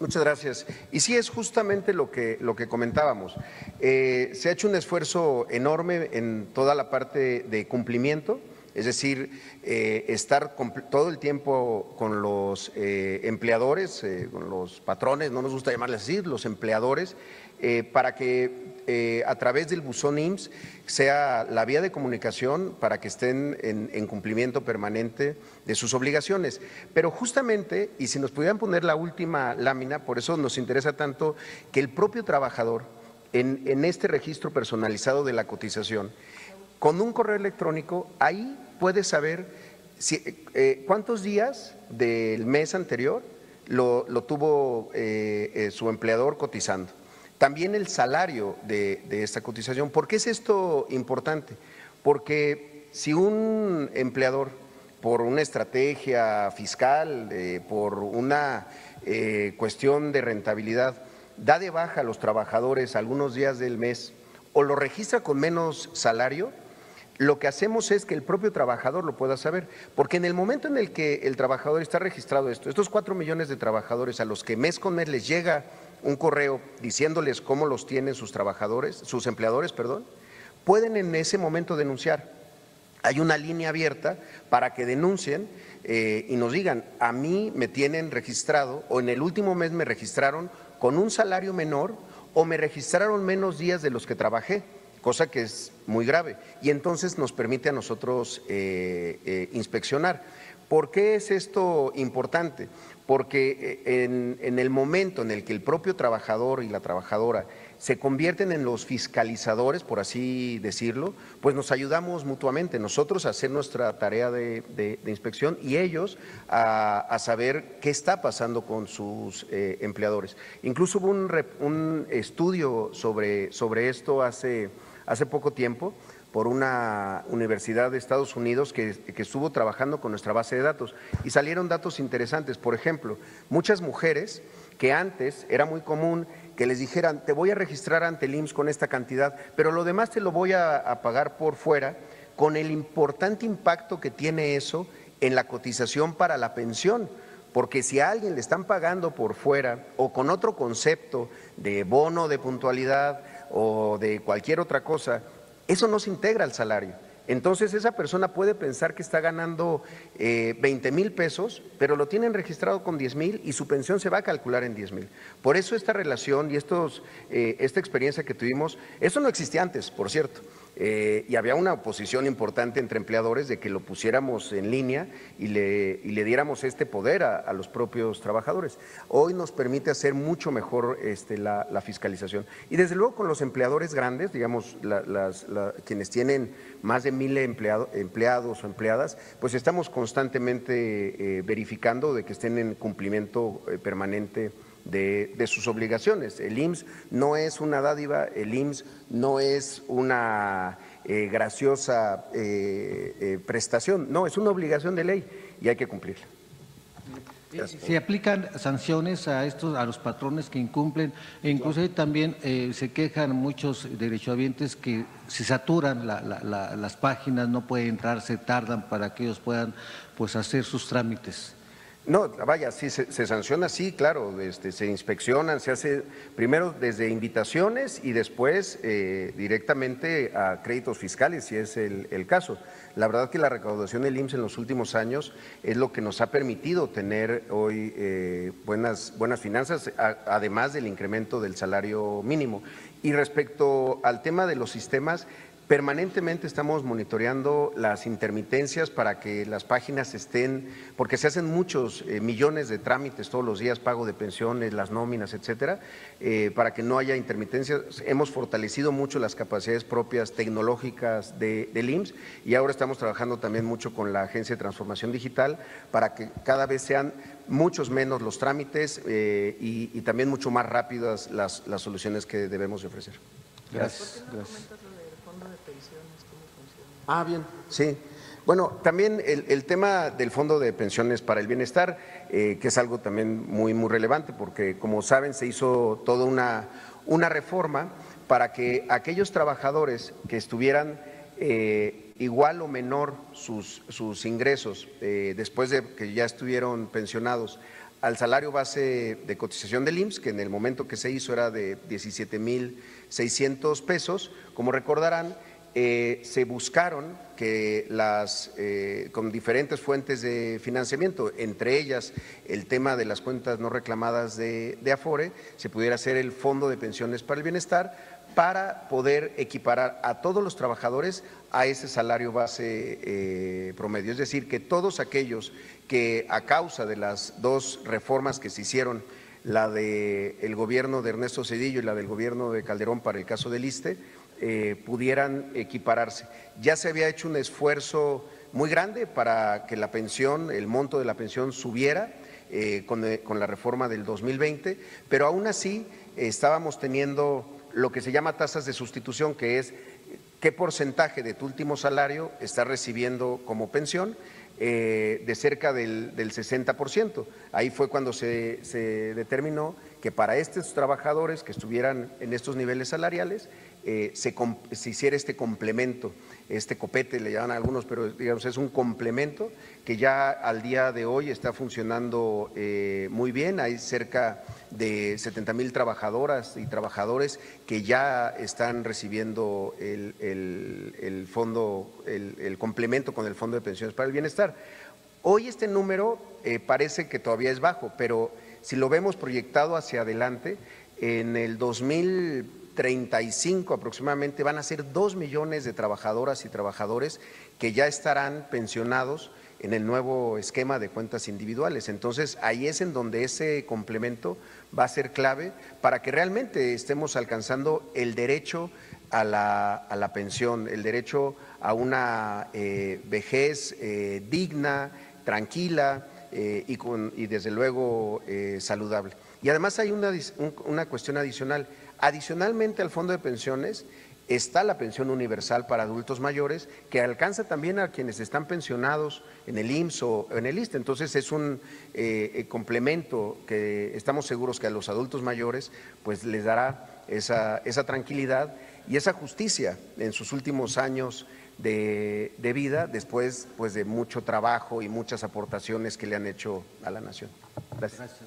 Muchas gracias. Y sí, es justamente lo que comentábamos. Se ha hecho un esfuerzo enorme en toda la parte de cumplimiento, es decir, estar todo el tiempo con los empleadores, con los patrones, no nos gusta llamarles así, los empleadores, para que a través del buzón IMSS sea la vía de comunicación para que estén en cumplimiento permanente de sus obligaciones. Pero justamente, y si nos pudieran poner la última lámina, por eso nos interesa tanto que el propio trabajador en este registro personalizado de la cotización, con un correo electrónico, ahí puede saber cuántos días del mes anterior lo tuvo su empleador cotizando. También el salario de esta cotización. ¿Por qué es esto importante? Porque si un empleador, por una estrategia fiscal, por una cuestión de rentabilidad, da de baja a los trabajadores algunos días del mes o lo registra con menos salario, lo que hacemos es que el propio trabajador lo pueda saber, porque en el momento en el que el trabajador está registrado estos 4 millones de trabajadores a los que mes con mes les llega un correo diciéndoles cómo los tienen sus trabajadores, sus empleadores, perdón, pueden en ese momento denunciar. Hay una línea abierta para que denuncien y nos digan, a mí me tienen registrado o en el último mes me registraron con un salario menor o me registraron menos días de los que trabajé, cosa que es muy grave y entonces nos permite a nosotros inspeccionar. ¿Por qué es esto importante? Porque en el momento en el que el propio trabajador y la trabajadora se convierten en los fiscalizadores, por así decirlo, pues nos ayudamos mutuamente, nosotros a hacer nuestra tarea de inspección y ellos a saber qué está pasando con sus empleadores. Incluso hubo un estudio sobre esto hace poco tiempo por una universidad de Estados Unidos que estuvo trabajando con nuestra base de datos y salieron datos interesantes. Por ejemplo, muchas mujeres que antes era muy común que les dijeran, te voy a registrar ante el IMSS con esta cantidad, pero lo demás te lo voy a pagar por fuera, con el importante impacto que tiene eso en la cotización para la pensión. Porque si a alguien le están pagando por fuera o con otro concepto de bono de puntualidad o de cualquier otra cosa, eso no se integra al salario. Entonces esa persona puede pensar que está ganando 20,000 pesos, pero lo tienen registrado con 10,000 y su pensión se va a calcular en 10,000. Por eso esta relación y esta experiencia que tuvimos, eso no existía antes, por cierto. Y había una oposición importante entre empleadores de que lo pusiéramos en línea y le diéramos este poder a los propios trabajadores. Hoy nos permite hacer mucho mejor la fiscalización. Y desde luego con los empleadores grandes, digamos, quienes tienen más de 1,000 empleados o empleadas, pues estamos constantemente verificando de que estén en cumplimiento permanente de sus obligaciones. El IMSS no es una dádiva, el IMSS no es una graciosa prestación, no, es una obligación de ley y hay que cumplirla. Se aplican sanciones a los patrones que incumplen, e incluso también se quejan muchos derechohabientes que se saturan las páginas, no pueden entrar, se tardan para que ellos puedan pues hacer sus trámites. No, vaya, sí, se sanciona, sí, claro, se inspeccionan, se hace primero desde invitaciones y después directamente a créditos fiscales, si es el caso. La verdad que la recaudación del IMSS en los últimos años es lo que nos ha permitido tener hoy buenas finanzas, además del incremento del salario mínimo. Y respecto al tema de los sistemas, permanentemente estamos monitoreando las intermitencias para que las páginas estén, porque se hacen muchos millones de trámites todos los días, pago de pensiones, las nóminas, etcétera, para que no haya intermitencias. Hemos fortalecido mucho las capacidades propias tecnológicas del IMSS y ahora estamos trabajando también mucho con la Agencia de Transformación Digital para que cada vez sean muchos menos los trámites y también mucho más rápidas las soluciones que debemos de ofrecer. Gracias. Ah, bien, sí. Bueno, también el tema del Fondo de Pensiones para el Bienestar, que es algo también muy relevante, porque como saben se hizo toda una reforma para que aquellos trabajadores que estuvieran igual o menor sus ingresos después de que ya estuvieron pensionados al salario base de cotización del IMSS, que en el momento que se hizo era de 17,600 pesos. Como recordarán, se buscaron que con diferentes fuentes de financiamiento, entre ellas el tema de las cuentas no reclamadas de Afore, se pudiera hacer el Fondo de Pensiones para el Bienestar, para poder equiparar a todos los trabajadores a ese salario base promedio. Es decir, que todos aquellos que a causa de las dos reformas que se hicieron, la del gobierno de Ernesto Zedillo y la del gobierno de Calderón para el caso del ISSSTE, pudieran equipararse. Ya se había hecho un esfuerzo muy grande para que la pensión, el monto de la pensión subiera con la reforma del 2020, pero aún así estábamos teniendo lo que se llama tasas de sustitución, que es qué porcentaje de tu último salario estás recibiendo como pensión, de cerca del 60%. Ahí fue cuando se determinó que para estos trabajadores que estuvieran en estos niveles salariales se hiciera este complemento, este copete le llaman a algunos, pero digamos es un complemento que ya al día de hoy está funcionando muy bien. Hay cerca de 70,000 trabajadoras y trabajadores que ya están recibiendo el fondo, el complemento con el Fondo de Pensiones para el Bienestar. Hoy este número parece que todavía es bajo, pero si lo vemos proyectado hacia adelante, en el 2035 aproximadamente van a ser 2 millones de trabajadoras y trabajadores que ya estarán pensionados en el nuevo esquema de cuentas individuales. Entonces, ahí es en donde ese complemento va a ser clave para que realmente estemos alcanzando el derecho a la pensión, el derecho a una vejez digna, tranquila y desde luego saludable. Y además hay una cuestión adicional. Adicionalmente al Fondo de Pensiones está la pensión universal para adultos mayores, que alcanza también a quienes están pensionados en el IMSS o en el ISSSTE. Entonces es un complemento que estamos seguros que a los adultos mayores pues les dará esa tranquilidad y esa justicia en sus últimos años de vida, después pues de mucho trabajo y muchas aportaciones que le han hecho a la nación. Gracias.